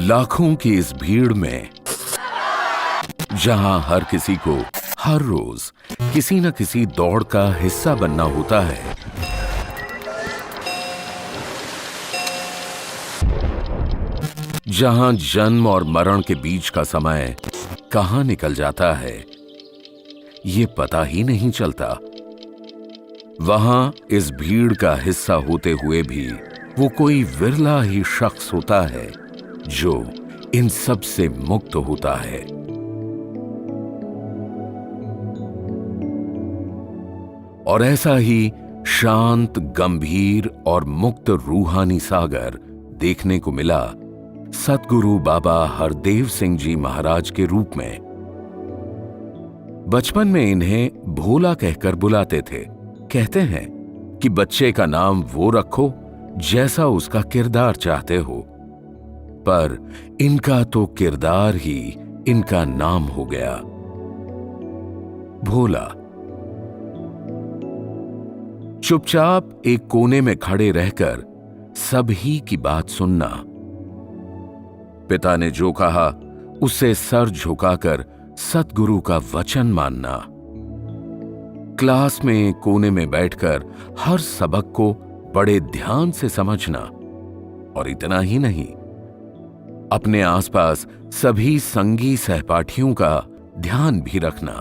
लाखों की इस भीड़ में जहां हर किसी को हर रोज किसी न किसी दौड़ का हिस्सा बनना होता है, जहां जन्म और मरण के बीच का समय कहां निकल जाता है ये पता ही नहीं चलता, वहां इस भीड़ का हिस्सा होते हुए भी वो कोई विरला ही शख्स होता है जो इन सब से मुक्त होता है। और ऐसा ही शांत, गंभीर और मुक्त रूहानी सागर देखने को मिला सतगुरु बाबा हरदेव सिंह जी महाराज के रूप में। बचपन में इन्हें भोला कहकर बुलाते थे। कहते हैं कि बच्चे का नाम वो रखो जैसा उसका किरदार चाहते हो, पर इनका तो किरदार ही इनका नाम हो गया, भोला। चुपचाप एक कोने में खड़े रहकर सभी की बात सुनना, पिता ने जो कहा उसे सर झुकाकर सतगुरु का वचन मानना, क्लास में कोने में बैठकर हर सबक को बड़े ध्यान से समझना, और इतना ही नहीं, अपने आसपास सभी संगी सहपाठियों का ध्यान भी रखना।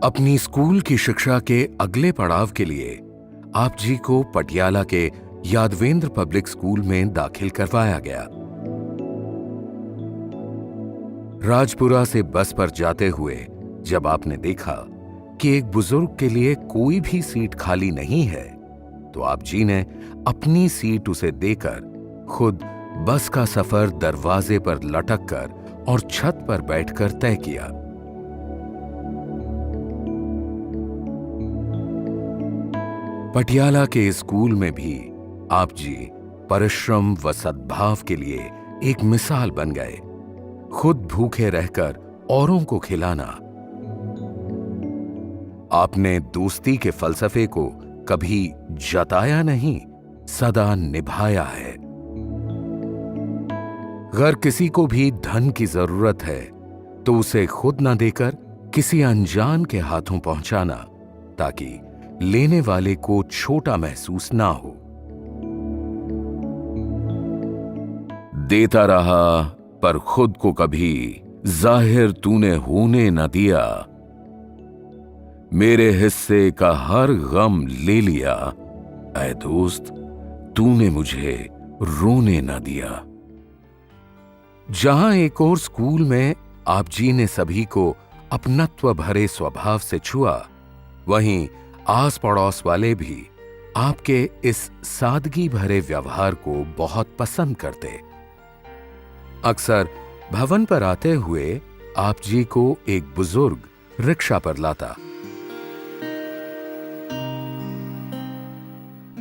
अपनी स्कूल की शिक्षा के अगले पड़ाव के लिए आप जी को पटियाला के यादवेंद्र पब्लिक स्कूल में दाखिल करवाया गया। राजपुरा से बस पर जाते हुए जब आपने देखा कि एक बुजुर्ग के लिए कोई भी सीट खाली नहीं है, तो आप जी ने अपनी सीट उसे देकर खुद बस का सफर दरवाजे पर लटककर और छत पर बैठकर तय किया। पटियाला के स्कूल में भी आप जी परिश्रम व सद्भाव के लिए एक मिसाल बन गए। खुद भूखे रहकर औरों को खिलाना। आपने दोस्ती के फलसफे को कभी जताया नहीं, सदा निभाया है। अगर किसी को भी धन की जरूरत है तो उसे खुद न देकर किसी अनजान के हाथों पहुंचाना, ताकि लेने वाले को छोटा महसूस ना हो। देता रहा पर खुद को कभी जाहिर तूने होने न दिया, मेरे हिस्से का हर गम ले लिया, ऐ दोस्त तूने मुझे रोने न दिया। जहां एक और स्कूल में आप जी ने सभी को अपनत्व भरे स्वभाव से छुआ, वहीं आस पड़ोस वाले भी आपके इस सादगी भरे व्यवहार को बहुत पसंद करते। अक्सर भवन पर आते हुए आप जी को एक बुजुर्ग रिक्शा पर लाता,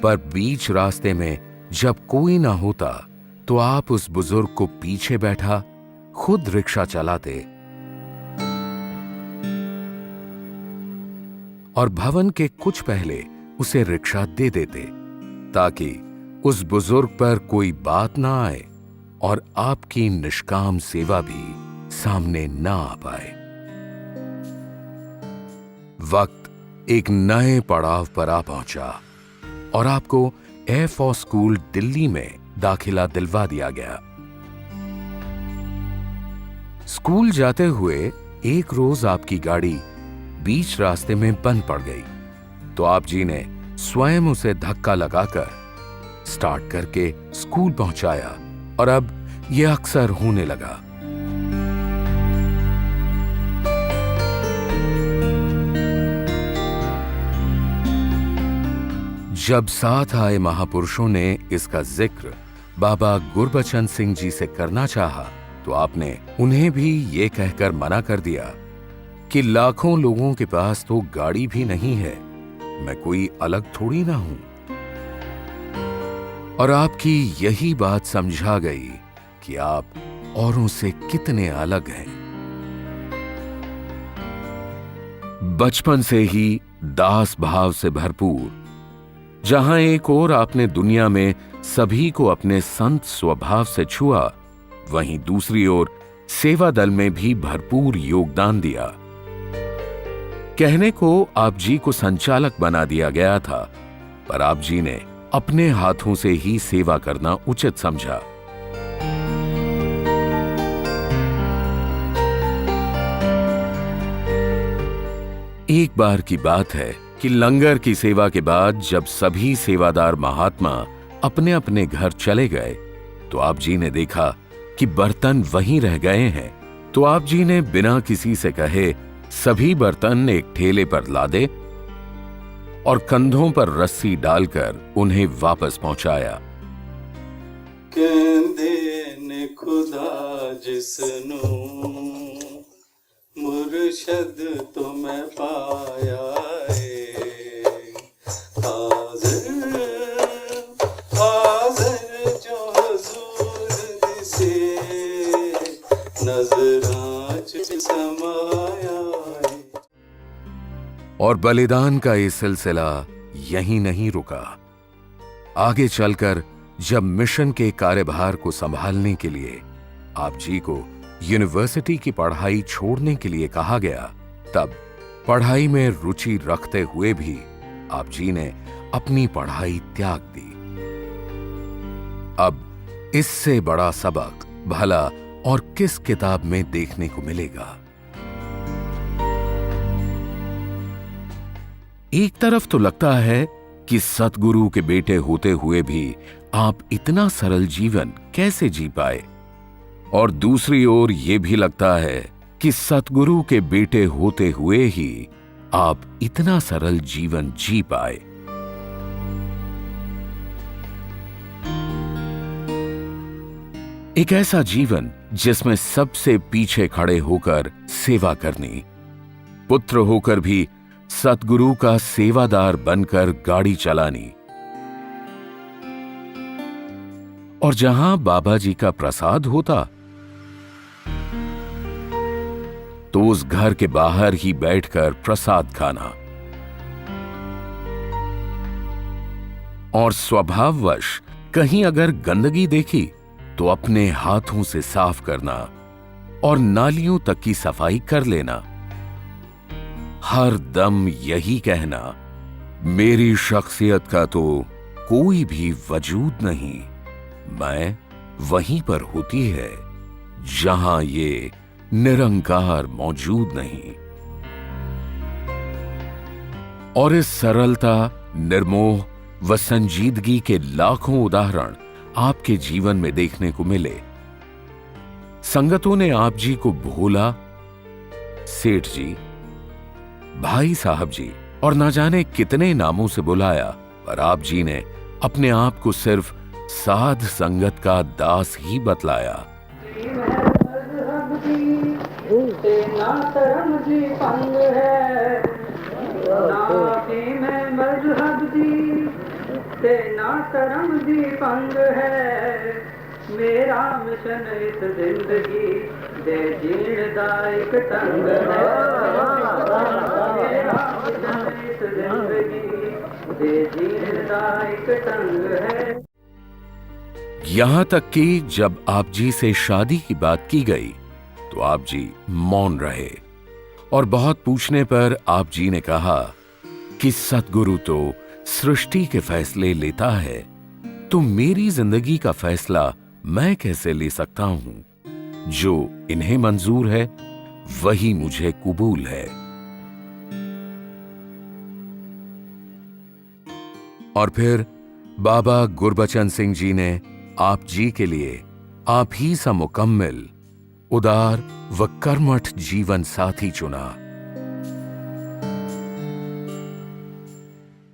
पर बीच रास्ते में जब कोई ना होता तो आप उस बुजुर्ग को पीछे बैठा खुद रिक्शा चलाते और भवन के कुछ पहले उसे रिक्शा दे देते, ताकि उस बुजुर्ग पर कोई बात ना आए और आपकी निष्काम सेवा भी सामने ना आ पाए। वक्त एक नए पड़ाव पर आ पहुंचा और आपको एयर फोर्स स्कूल दिल्ली में दाखिला दिलवा दिया गया। स्कूल जाते हुए एक रोज आपकी गाड़ी बीच रास्ते में बंद पड़ गई, तो आप जी ने स्वयं उसे धक्का लगाकर स्टार्ट करके स्कूल पहुंचाया, और अब यह अक्सर होने लगा। जब साथ आए महापुरुषों ने इसका जिक्र बाबा गुरबचन सिंह जी से करना चाहा, तो आपने उन्हें भी ये कहकर मना कर दिया कि लाखों लोगों के पास तो गाड़ी भी नहीं है, मैं कोई अलग थोड़ी ना हूं। और आपकी यही बात समझा गई कि आप औरों से कितने अलग हैं। बचपन से ही दास भाव से भरपूर, जहां एक ओर आपने दुनिया में सभी को अपने संत स्वभाव से छुआ, वहीं दूसरी ओर सेवा दल में भी भरपूर योगदान दिया। कहने को आप जी को संचालक बना दिया गया था, पर आप जी ने अपने हाथों से ही सेवा करना उचित समझा। एक बार की बात है कि लंगर की सेवा के बाद जब सभी सेवादार महात्मा अपने अपने घर चले गए, तो आप जी ने देखा कि बर्तन वहीं रह गए हैं। तो आप जी ने बिना किसी से कहे सभी बर्तन एक ठेले पर लादे और कंधों पर रस्सी डालकर उन्हें वापस पहुंचाया। कहंदे ने खुदा जिसनू मुर्शद तो मैं पाया है, हाज़िर हाज़िर जो हुज़ूर दिसे नज़रां च समाया है। और बलिदान का ये सिलसिला यहीं नहीं रुका। आगे चलकर जब मिशन के कार्यभार को संभालने के लिए आप जी को यूनिवर्सिटी की पढ़ाई छोड़ने के लिए कहा गया, तब पढ़ाई में रुचि रखते हुए भी आप जी ने अपनी पढ़ाई त्याग दी। अब इससे बड़ा सबक भला और किस किताब में देखने को मिलेगा। एक तरफ तो लगता है कि सतगुरु के बेटे होते हुए भी आप इतना सरल जीवन कैसे जी पाए, और दूसरी ओर यह भी लगता है कि सतगुरु के बेटे होते हुए ही आप इतना सरल जीवन जी पाए। एक ऐसा जीवन जिसमें सबसे पीछे खड़े होकर सेवा करनी, पुत्र होकर भी सतगुरु का सेवादार बनकर गाड़ी चलानी, और जहां बाबा जी का प्रसाद होता तो उस घर के बाहर ही बैठकर प्रसाद खाना, और स्वभाववश कहीं अगर गंदगी देखी तो अपने हाथों से साफ करना और नालियों तक की सफाई कर लेना। हर दम यही कहना, मेरी शख्सियत का तो कोई भी वजूद नहीं, मैं वहीं पर होती है जहां ये निरंकार मौजूद नहीं। और इस सरलता, निर्मोह व संजीदगी के लाखों उदाहरण आपके जीवन में देखने को मिले। संगतों ने आप जी को भोला, सेठ जी, भाई साहब जी और ना जाने कितने नामों से बुलाया, पर आप जी ने अपने आप को सिर्फ साध संगत का दास ही बतलाया। ना धर्म जी पंग है, ना में मजहब जी ते ना धर्म जी पंग है। मेरा मिशन इस जिंदगी दे जीण दा एक ढंग है। मेरा मिशन इस जिंदगी दे जीण दा एक ढंग है। यहां तक कि जब आप जी से शादी की बात की गई तो आप जी मौन रहे, और बहुत पूछने पर आप जी ने कहा कि सतगुरु तो सृष्टि के फैसले लेता है, तो मेरी जिंदगी का फैसला मैं कैसे ले सकता हूं? जो इन्हें मंजूर है वही मुझे कबूल है। और फिर बाबा गुरबचन सिंह जी ने आप जी के लिए आप ही सा मुकम्मिल, उदार व कर्मठ जीवन साथी चुना।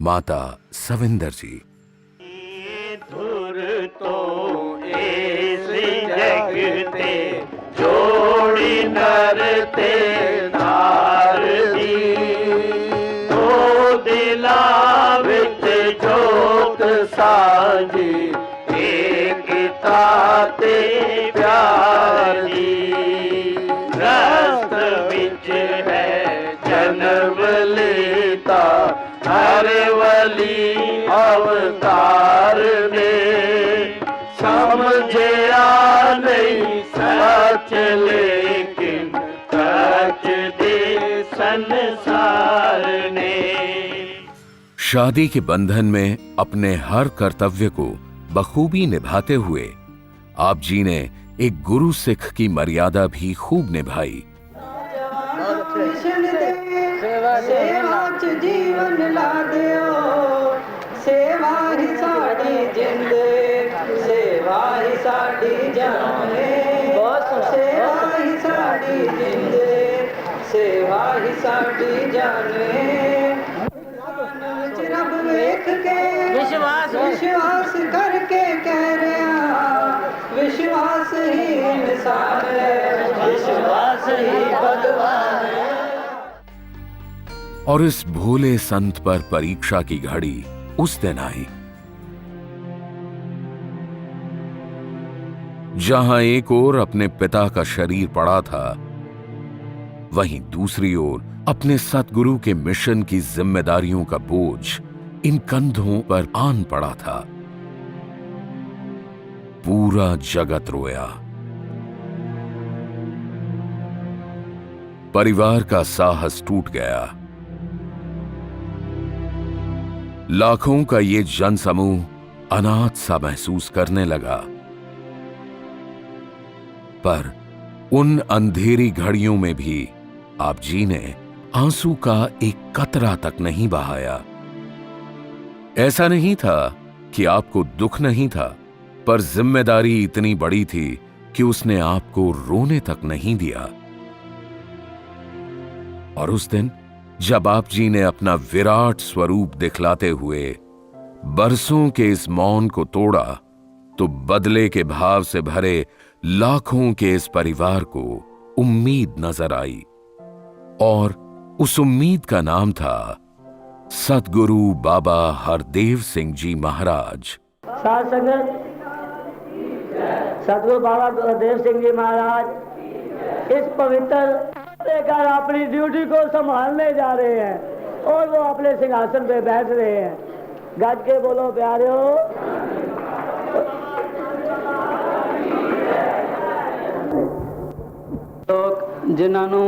माता सविंदर जी। धुर तो इस जगते जोड़ी नरते नार दी, तो दिला विच जोत साजी एकताते प्यार दी। रस्त विच है जन्म लेता हर वली अवतार में। शादी के बंधन में अपने हर कर्तव्य को बखूबी निभाते हुए आप जी ने एक गुरु सिख की मर्यादा भी खूब निभाई। सेवा च जीवन ला दियो, सेवा ही साडी जिंद, सेवा ही साडी जान, सेवा ही साडी जिंद, सेवा ही साडी जान। रब वेख के विश्वास करके कह रहा, विश्वास ही इंसान है, विश्वास ही भगवान है। और इस भोले संत पर परीक्षा की घड़ी उस दिन आई जहां एक ओर अपने पिता का शरीर पड़ा था, वहीं दूसरी ओर अपने सतगुरु के मिशन की जिम्मेदारियों का बोझ इन कंधों पर आन पड़ा था। पूरा जगत रोया। परिवार का साहस टूट गया। लाखों का ये जनसमूह अनाथ सा महसूस करने लगा। पर उन अंधेरी घड़ियों में भी आप जी ने आंसू का एक कतरा तक नहीं बहाया। ऐसा नहीं था कि आपको दुख नहीं था, पर जिम्मेदारी इतनी बड़ी थी कि उसने आपको रोने तक नहीं दिया। और उस दिन जब आप जी ने अपना विराट स्वरूप दिखलाते हुए बरसों के इस मौन को तोड़ा, तो बदले के भाव से भरे लाखों के इस परिवार को उम्मीद नजर आई। और उस उम्मीद का नाम था सतगुरु बाबा हरदेव सिंह जी महाराज। साध संगत, सतगुरु बाबा हरदेव सिंह जी महाराज इस पवित्र लेकर अपनी ड्यूटी को संभालने जा रहे हैं और वो अपने सिंहासन पे बैठ रहे हैं। गज के बोलो प्यारे हो। लोग जिन्होंने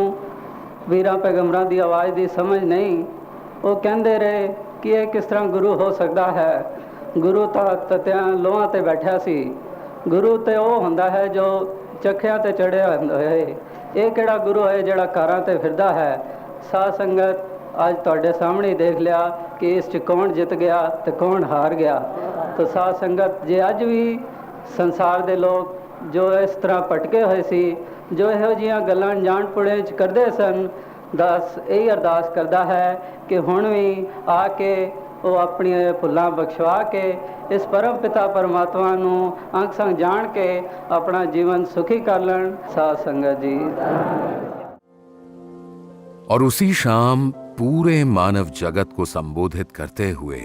वीरां पैगंबरां दी आवाज़ दी समझ नहीं, वो कहते रहे कि ये किस तरह गुरु हो सकता है। गुरु तो तत्यां लोहां ते बैठा सी। गुरु ते वो हुंदा है जो चखियां ते चढ़िया है। ये केड़ा गुरु है जिहड़ा कारां ते फिरदा है। साध संगत, आज तुहाडे सामने ही देख लिया कि इस च कौन जित गया ते कौन हार गया। तो साध संगत, जे अज भी संसार दे लोग जो इस तरह भटके हुए सी, जो इहो जिहियां गल्लां जान पुणे च करदे सन, दस यही अरदास करदा है कि हुण भी आके वो अपनी भुल्लां बख्शवा के इस परम पिता परमात्मा नूं अंग संग जान के अपना जीवन सुखी कर लें। साध संगत जी। और उसी शाम पूरे मानव जगत को संबोधित करते हुए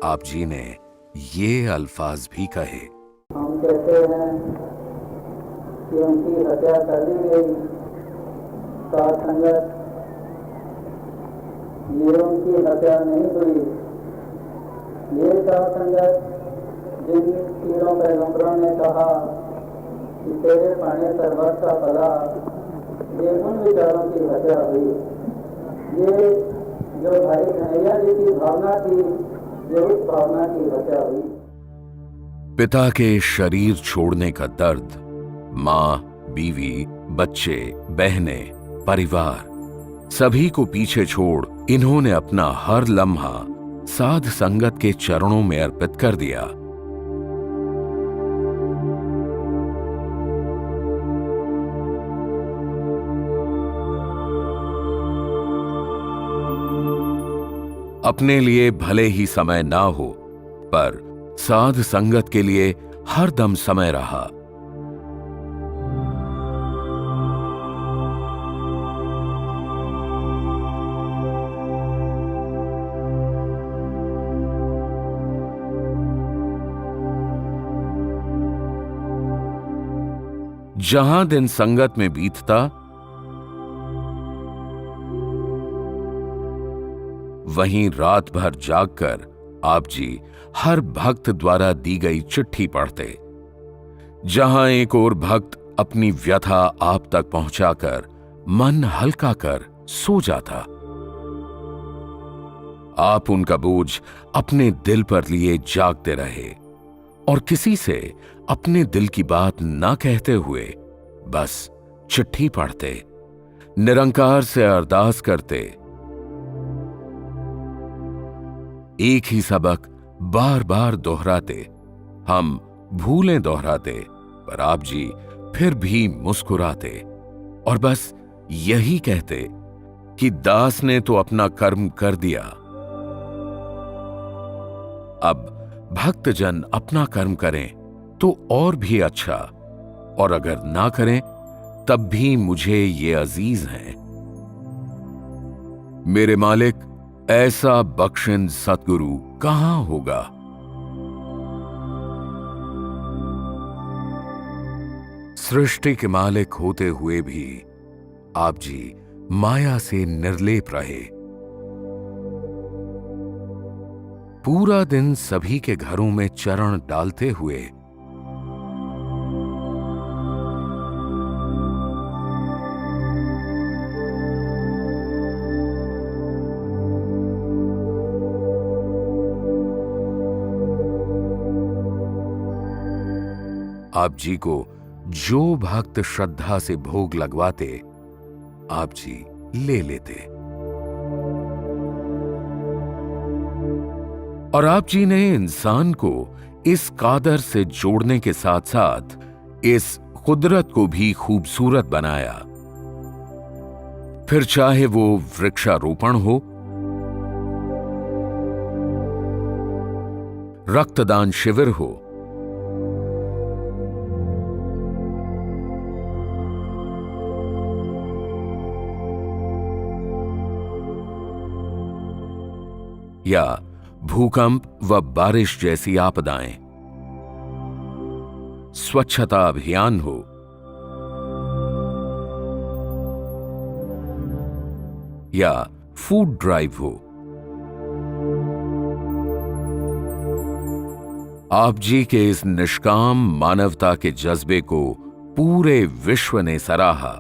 आप जी ने ये अल्फाज भी कहे। हम कहते हैं कि उनकी हत्या कर दी गई। साध संगत, ये उनकी हत्या नहीं हुई। ये साध संगत, जिन पीरों पैगंबरों ने कहा कि तेरे पाने सर्वत का भला, ये उन विचारों की हत्या हुई। ये जो भाई कन्हैया जी की भावना थी, ये उस भावना की हत्या हुई। पिता के शरीर छोड़ने का दर्द माँ, बीवी, बच्चे, बहनें, परिवार सभी को पीछे छोड़ इन्होंने अपना हर लम्हा साध संगत के चरणों में अर्पित कर दिया। अपने लिए भले ही समय ना हो, पर साध संगत के लिए हर दम समय रहा। जहां दिन संगत में बीतता, वहीं रात भर जागकर आप जी हर भक्त द्वारा दी गई चिट्ठी पढ़ते। जहां एक और भक्त अपनी व्यथा आप तक पहुंचाकर मन हल्का कर सो जाता, आप उनका बोझ अपने दिल पर लिए जागते रहे और किसी से अपने दिल की बात ना कहते हुए बस चिट्ठी पढ़ते, निरंकार से अरदास करते। एक ही सबक बार बार दोहराते, हम भूलें दोहराते, पर आप जी फिर भी मुस्कुराते और बस यही कहते कि दास ने तो अपना कर्म कर दिया, अब भक्तजन अपना कर्म करें तो और भी अच्छा, और अगर ना करें तब भी मुझे ये अजीज हैं। मेरे मालिक, ऐसा बख्शिंद सतगुरु कहां होगा। सृष्टि के मालिक होते हुए भी आप जी माया से निर्लेप रहे। पूरा दिन सभी के घरों में चरण डालते हुए आप जी को जो भक्त श्रद्धा से भोग लगवाते, आप जी ले लेते। और आप जी ने इंसान को इस कादर से जोड़ने के साथ साथ इस कुदरत को भी खूबसूरत बनाया। फिर चाहे वो वृक्षारोपण हो, रक्तदान शिविर हो, या भूकंप व बारिश जैसी आपदाएं, स्वच्छता अभियान हो, या फूड ड्राइव हो, आप जी के इस निष्काम मानवता के जज्बे को पूरे विश्व ने सराहा।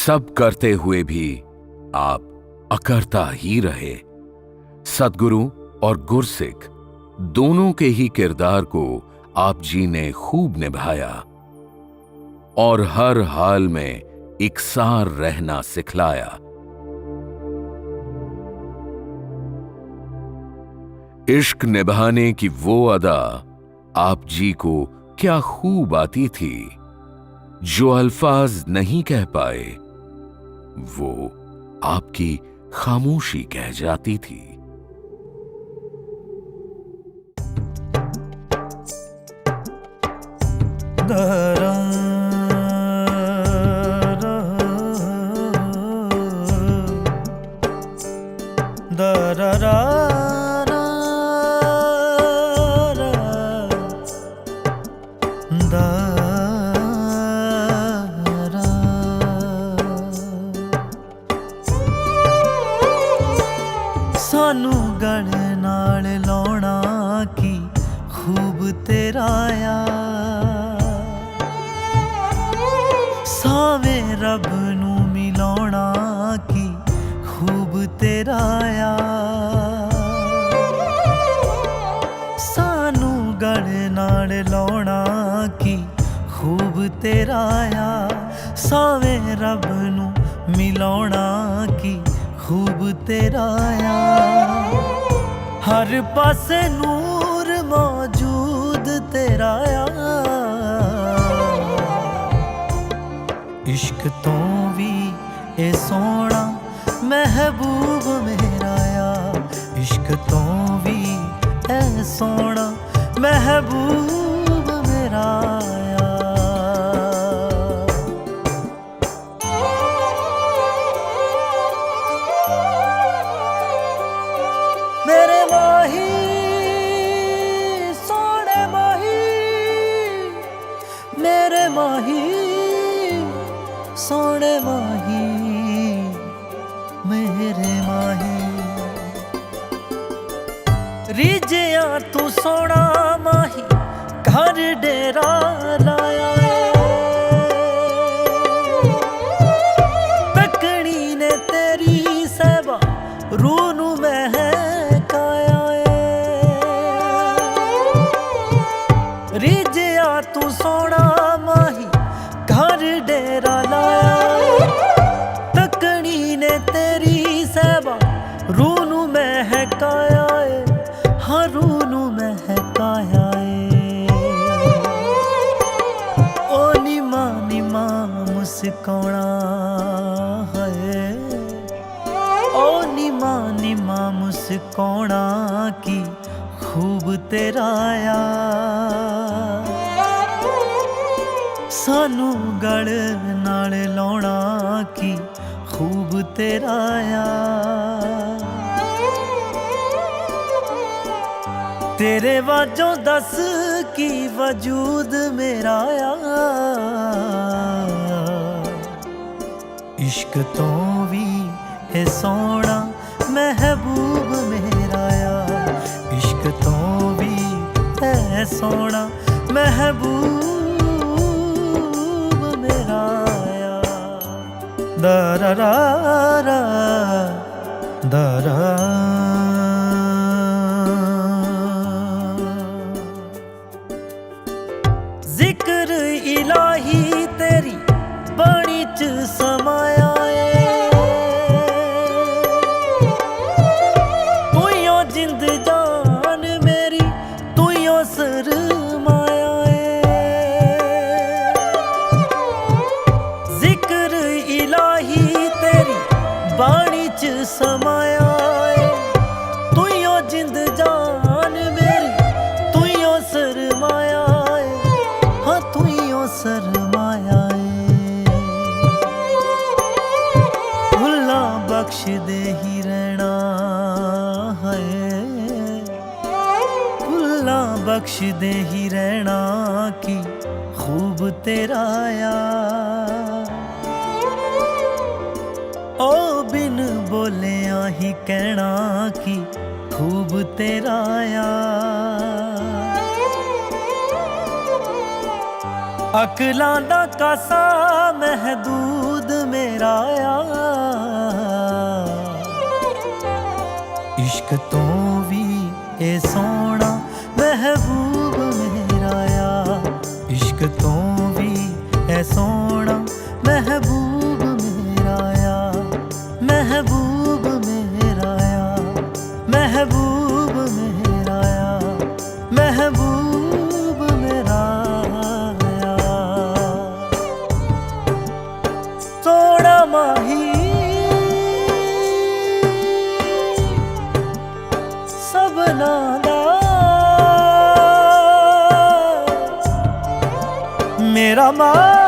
सब करते हुए भी आप अकर्ता ही रहे। सद्गुरु और गुरसिख दोनों के ही किरदार को आप जी ने खूब निभाया और हर हाल में इकसार रहना सिखलाया। इश्क निभाने की वो अदा आप जी को क्या खूब आती थी, जो अल्फाज नहीं कह पाए वो आपकी खामोशी कह जाती थी। सानू गण नाल लाउणा की खूब तेरा आ, सावे रब नू मिलाउणा की खूब तेरा आ, सानू गण नाल लाउणा की खूब तेरा आ, सावे रब नू मिलाउणा की खूब तेरा आ, हर पासे नूर मौजूद तेरा आ, इश्क तो भी ए सोना महबूब मेरा आ, इश्क तो भी ए सोना महबूब मेरा आ। मेरे माही सोने माही, मेरे माही सोने माही, मेरे माही ਰੀਝਿਆ ਤੂੰ ਸੋਹਣਾ ਮਾਹੀ ਘਰ ਡੇਰਾ ਲਾਇਆ ਏ। ਤੱਕਣੀ ਨੇ ਤੇਰੀ ਸਹਿਬਾ ਰੂਹ ਨੂੰ ਮਹਿਕਾਇਆ ਏ। ਰੀਝਿਆ ਤੂੰ ਸੋਹਣਾ ਮਾਹੀ ਘਰ ਡੇਰਾ ਲਾਇਆ ਏ। ਤੱਕਣੀ ਨੇ ਤੇਰੀ ਸਹਿਬਾ ਰੂਹ ਨੂੰ ਮਹਿਕਾਇਆ ਏ। ਹਾਂ ਰੂਹ ਨੂੰ ਮਹਿਕਾਇਆ ਏ। ਓ ਨੀਮਾ ਨੀਮਾ ਮੁਸਕਾਉਣਾ ਹੈ। ਓ ਨੀਮਾ ਨੀਮਾ ਮੁਸਕਾਉਣਾ ਕੀ ਖੂਬ ਤੇਰਾ ਆ। ਸਾਨੂੰ ਗਲ ਨਾਲ ਲਾਉਣਾ ਕੀ ਖੂਬ ਤੇਰਾ ਆ। ਤੇਰੇ ਵਾਜੋਂ ਦੱਸ ਕੀ ਵਜੂਦ ਮੇਰਾ ਆ। ਇਸ਼ਕ ਤੋਂ ਵੀ ਹੈ ਸੋਹਣਾ ਮਹਿਬੂਬ ਮੇਰਾ ਆ। ਇਸ਼ਕ ਤੋਂ ਵੀ ਹੈ ਸੋਹਣਾ ਮਹਿਬੂਬ ਮੇਰਾ ਆ। ਦਰ ਰਾ ਰਾ ਦਰ ਜ਼ਿਕਰ ਇਲਾਹੀ ਤੇਰੀ ਬਾਣੀ ਚ ਸਮਾਇਆ ਏ। ਤੂੰ ਓ ਜਿੰਦ ਜਾਨ ਮੇਰੀ ਤੂੰ ਓ ਸਰਮਾਇਆ ਏ। ਜ਼ਿਕਰ ਇਲਾਹੀ ਤੇਰੀ ਬਾਣੀ ਚ ਸਮਾਇਆ ਏ। ਤੂੰ ਓ ਜਿੰਦ ਜਾਨ ਮੇਰੀ ਤੂੰ ਓ ਸਰਮਾਇਆ ਏ। ਹਾਂ ਤੂੰ ਓ ਸਰਮਾਇਆ ਏ। ਭੁੱਲਾਂ ਬਖਸ਼ ਦੇ ਹੀ ਰਹਿਣਾ ਹੈ। ਭੁੱਲਾਂ ਬਖਸ਼ ਦੇ ਹੀ ਰਹਿਣਾ ਕੀ ਖੂਬ ਤੇਰਾ ਆ। ਓ ਬਿਨ ਬੋਲਿਆ ਹੀ ਕਹਿਣਾ ਕੀ ਖੂਬ ਤੇਰਾ ਆ। ਅਕਲਾਂ ਦਾ ਕਾਸਾ ਮਹਿਦੂਦ ਮੇਰਾ ਆ। ਇਸ਼ਕ ਤੋਂ ਵੀ ਇਹ ਸੋਹਣਾ ਮਹਿਬੂਬ ਮੇਰਾ ਆ। ਇਸ਼ਕ ਤੋਂ ਵੀ ਇਹ ਸੋਹਣਾ ਮਹਿਬੂਬ ਮੇਰਾ ਆ। ਮਹਿਬੂਬ ਮੇਰਾ ਆ। ਮਹਿਬੂਬ ਮੇਰਾ ਆ। ਮਹਿਬੂਬ ਮੇਰਾ ਆ। ਸੋਹਣਾ ਮਾਹੀ ਸਭਨਾ ਦਾ ਮੇਰਾ ਮਾਂ